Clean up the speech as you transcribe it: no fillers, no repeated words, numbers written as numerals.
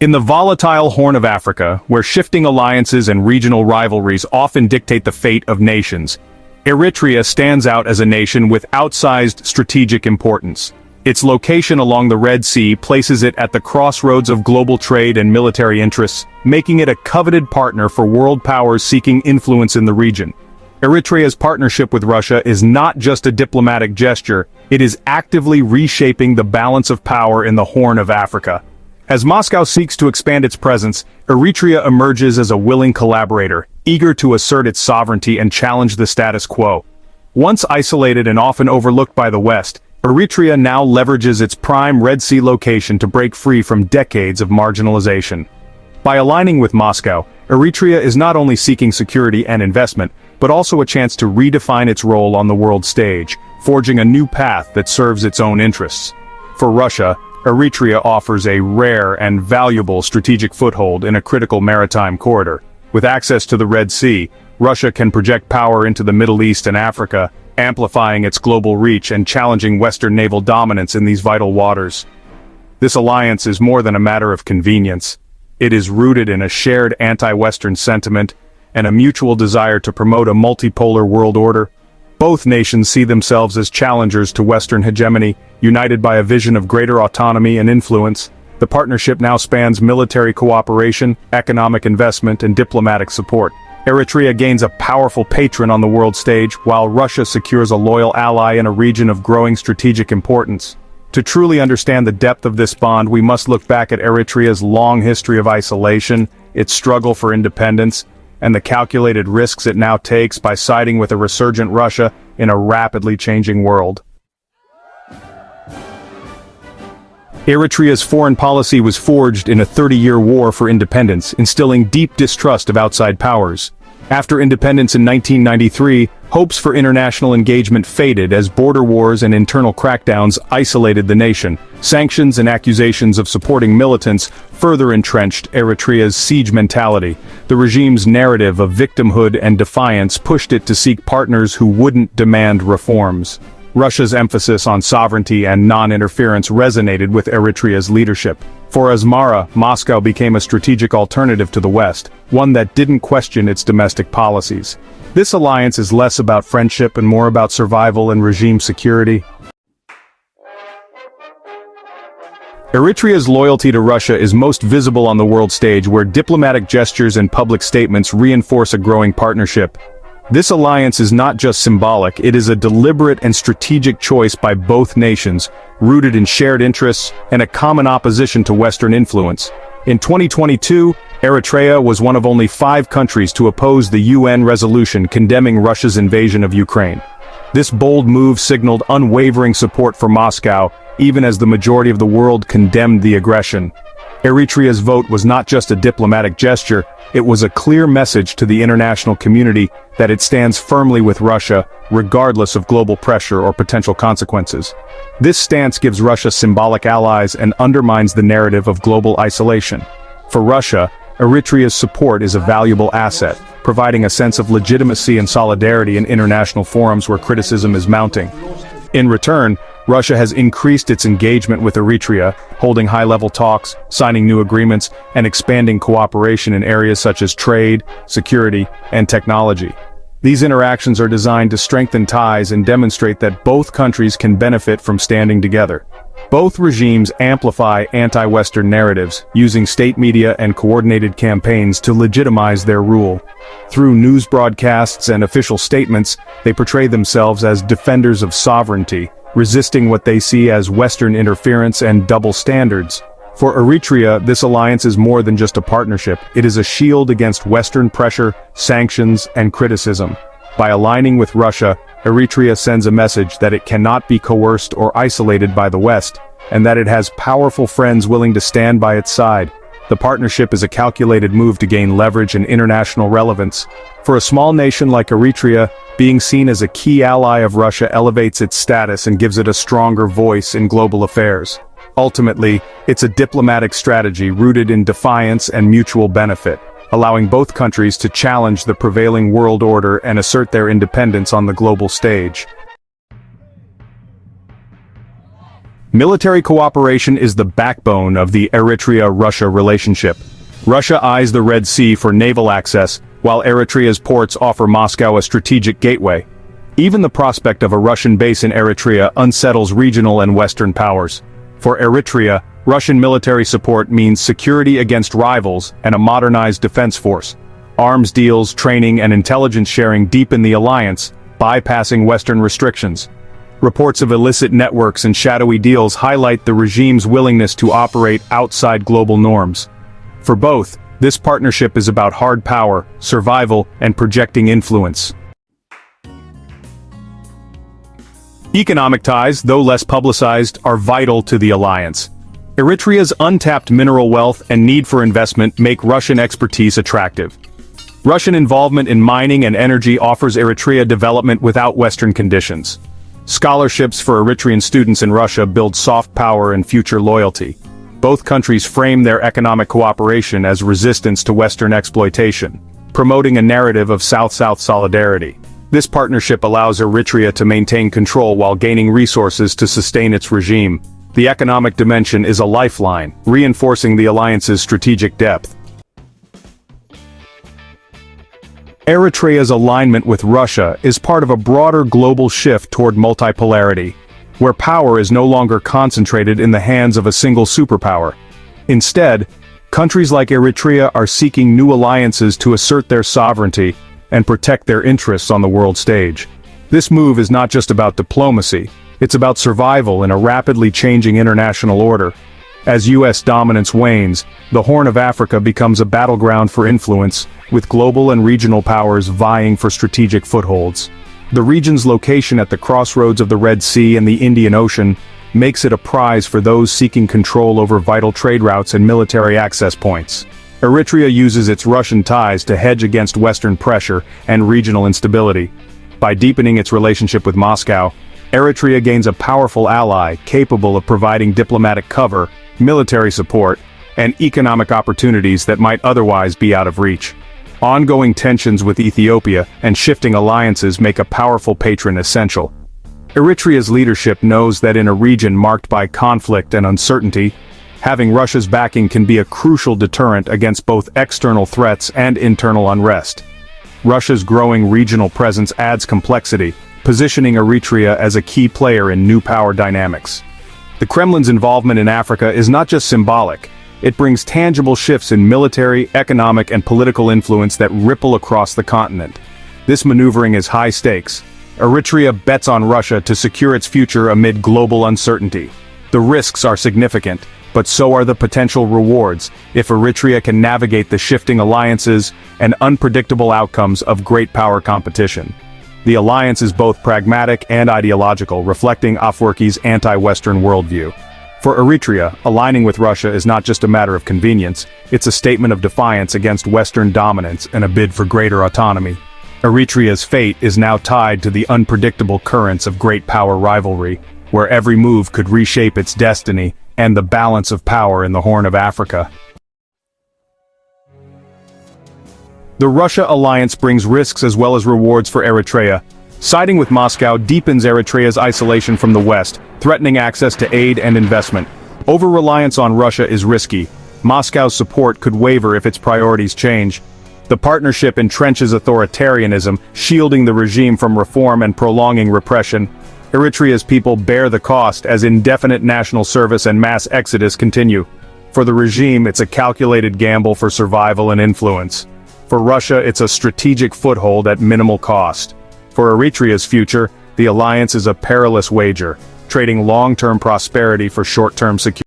In the volatile Horn of Africa, where shifting alliances and regional rivalries often dictate the fate of nations, Eritrea stands out as a nation with outsized strategic importance. Its location along the Red Sea places it at the crossroads of global trade and military interests, making it a coveted partner for world powers seeking influence in the region. Eritrea's partnership with Russia is not just a diplomatic gesture, it is actively reshaping the balance of power in the Horn of Africa. As Moscow seeks to expand its presence, Eritrea emerges as a willing collaborator, eager to assert its sovereignty and challenge the status quo. Once isolated and often overlooked by the West, Eritrea now leverages its prime Red Sea location to break free from decades of marginalization. By aligning with Moscow, Eritrea is not only seeking security and investment, but also a chance to redefine its role on the world stage, forging a new path that serves its own interests. For Russia, Eritrea offers a rare and valuable strategic foothold in a critical maritime corridor. With access to the Red Sea, Russia can project power into the Middle East and Africa, amplifying its global reach and challenging Western naval dominance in these vital waters. This alliance is more than a matter of convenience. It is rooted in a shared anti-Western sentiment and a mutual desire to promote a multipolar world order. Both nations see themselves as challengers to Western hegemony, united by a vision of greater autonomy and influence. The partnership now spans military cooperation, economic investment, and diplomatic support. Eritrea gains a powerful patron on the world stage, while Russia secures a loyal ally in a region of growing strategic importance. To truly understand the depth of this bond, we must look back at Eritrea's long history of isolation, its struggle for independence, and the calculated risks it now takes by siding with a resurgent Russia in a rapidly changing world. Eritrea's foreign policy was forged in a 30-year war for independence, instilling deep distrust of outside powers. After independence in 1993, hopes for international engagement faded as border wars and internal crackdowns isolated the nation. Sanctions and accusations of supporting militants further entrenched Eritrea's siege mentality. The regime's narrative of victimhood and defiance pushed it to seek partners who wouldn't demand reforms. Russia's emphasis on sovereignty and non-interference resonated with Eritrea's leadership. For Asmara, Moscow became a strategic alternative to the West, one that didn't question its domestic policies. This alliance is less about friendship and more about survival and regime security. Eritrea's loyalty to Russia is most visible on the world stage, where diplomatic gestures and public statements reinforce a growing partnership. This alliance is not just symbolic, it is a deliberate and strategic choice by both nations, rooted in shared interests and a common opposition to Western influence. In 2022, Eritrea was one of only 5 countries to oppose the UN resolution condemning Russia's invasion of Ukraine. This bold move signaled unwavering support for Moscow, even as the majority of the world condemned the aggression. Eritrea's vote was not just a diplomatic gesture, it was a clear message to the international community that it stands firmly with Russia, regardless of global pressure or potential consequences. This stance gives Russia symbolic allies and undermines the narrative of global isolation. For Russia, Eritrea's support is a valuable asset, providing a sense of legitimacy and solidarity in international forums where criticism is mounting. In return, Russia has increased its engagement with Eritrea, holding high-level talks, signing new agreements, and expanding cooperation in areas such as trade, security, and technology. These interactions are designed to strengthen ties and demonstrate that both countries can benefit from standing together. Both regimes amplify anti-Western narratives, using state media and coordinated campaigns to legitimize their rule. Through news broadcasts and official statements, they portray themselves as defenders of sovereignty, resisting what they see as Western interference and double standards. For Eritrea, this alliance is more than just a partnership, it is a shield against Western pressure, sanctions, and criticism. By aligning with Russia, Eritrea sends a message that it cannot be coerced or isolated by the West, and that it has powerful friends willing to stand by its side. The partnership is a calculated move to gain leverage and international relevance. For a small nation like Eritrea, being seen as a key ally of Russia elevates its status and gives it a stronger voice in global affairs. Ultimately, it's a diplomatic strategy rooted in defiance and mutual benefit, allowing both countries to challenge the prevailing world order and assert their independence on the global stage. Military cooperation is the backbone of the Eritrea-Russia relationship. Russia eyes the Red Sea for naval access, while Eritrea's ports offer Moscow a strategic gateway. Even the prospect of a Russian base in Eritrea unsettles regional and Western powers. For Eritrea, Russian military support means security against rivals and a modernized defense force. Arms deals, training, and intelligence sharing deepen the alliance, bypassing Western restrictions. Reports of illicit networks and shadowy deals highlight the regime's willingness to operate outside global norms. For both, this partnership is about hard power, survival, and projecting influence. Economic ties, though less publicized, are vital to the alliance. Eritrea's untapped mineral wealth and need for investment make Russian expertise attractive. Russian involvement in mining and energy offers Eritrea development without Western conditions. Scholarships for Eritrean students in Russia build soft power and future loyalty. Both countries frame their economic cooperation as resistance to Western exploitation, promoting a narrative of South-South solidarity. This partnership allows Eritrea to maintain control while gaining resources to sustain its regime. The economic dimension is a lifeline, reinforcing the alliance's strategic depth. Eritrea's alignment with Russia is part of a broader global shift toward multipolarity, where power is no longer concentrated in the hands of a single superpower. Instead, countries like Eritrea are seeking new alliances to assert their sovereignty and protect their interests on the world stage. This move is not just about diplomacy, it's about survival in a rapidly changing international order. As U.S. dominance wanes, the Horn of Africa becomes a battleground for influence, with global and regional powers vying for strategic footholds. The region's location at the crossroads of the Red Sea and the Indian Ocean makes it a prize for those seeking control over vital trade routes and military access points. Eritrea uses its Russian ties to hedge against Western pressure and regional instability. By deepening its relationship with Moscow, Eritrea gains a powerful ally capable of providing diplomatic cover, military support, and economic opportunities that might otherwise be out of reach. Ongoing tensions with Ethiopia and shifting alliances make a powerful patron essential. Eritrea's leadership knows that in a region marked by conflict and uncertainty, having Russia's backing can be a crucial deterrent against both external threats and internal unrest. Russia's growing regional presence adds complexity, positioning Eritrea as a key player in new power dynamics. The Kremlin's involvement in Africa is not just symbolic, it brings tangible shifts in military, economic, and political influence that ripple across the continent. This maneuvering is high stakes. Eritrea bets on Russia to secure its future amid global uncertainty. The risks are significant, but so are the potential rewards if Eritrea can navigate the shifting alliances and unpredictable outcomes of great power competition. The alliance is both pragmatic and ideological, reflecting Afwerki's anti-Western worldview. For Eritrea, aligning with Russia is not just a matter of convenience, it's a statement of defiance against Western dominance and a bid for greater autonomy. Eritrea's fate is now tied to the unpredictable currents of great power rivalry, where every move could reshape its destiny and the balance of power in the Horn of Africa. The Russia alliance brings risks as well as rewards for Eritrea. Siding with Moscow deepens Eritrea's isolation from the West, threatening access to aid and investment. Over-reliance on Russia is risky. Moscow's support could waver if its priorities change. The partnership entrenches authoritarianism, shielding the regime from reform and prolonging repression. Eritrea's people bear the cost as indefinite national service and mass exodus continue. For the regime, it's a calculated gamble for survival and influence. For Russia, it's a strategic foothold at minimal cost. For Eritrea's future, the alliance is a perilous wager, trading long-term prosperity for short-term security.